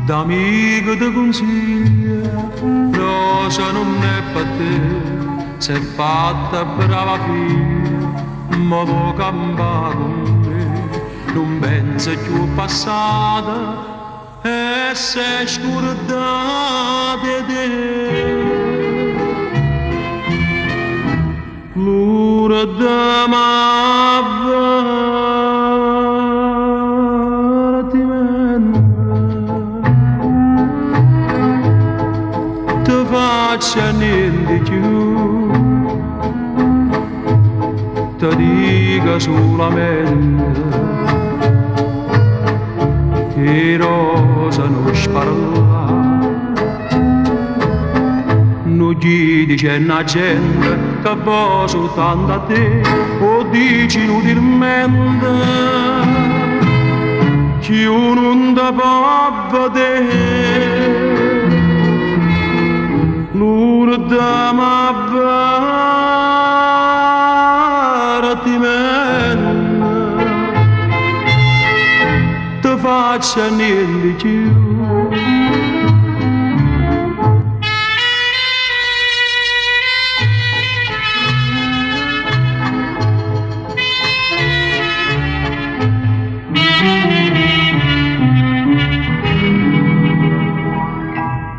D'amico ti consiglia, rosa non è per te, sei fatta brava figlia, ma vuoi campare con me, non pensa più al passato e sei scordata di te. L'ora ti faccia niente più, ti dica solamente che rosa non sparla, non gli dice una gente che va soltanto a te, o dici inutilmente che io non ti può vedere. L'urda m'avvertimento ti faccia niente più.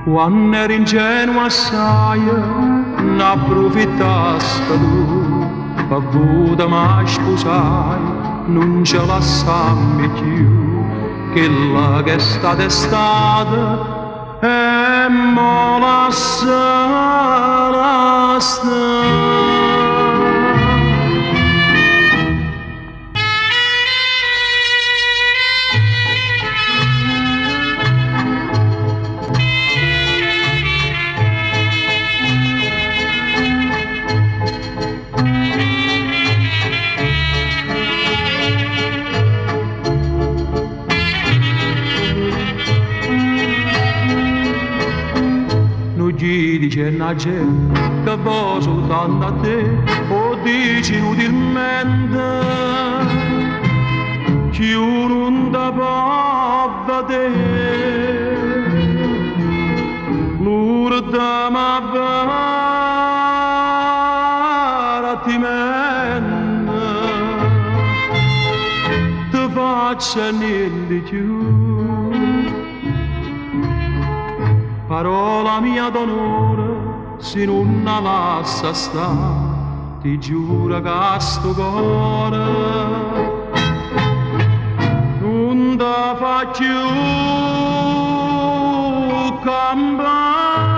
Quando eri ingenua assai, n'approfittasti tu, per vuota ma sposai, non ce la sammi più, che la che è stata e mo la sarà stata. Gli dice una gente che va soltanto a te, o dici inutilmente che io non ti può vedere. L'urda m'avvertimento ti faccia niente più. Parola mia d'onore, se non la lascia sta, ti giuro che sto cuore non ti fa più campare.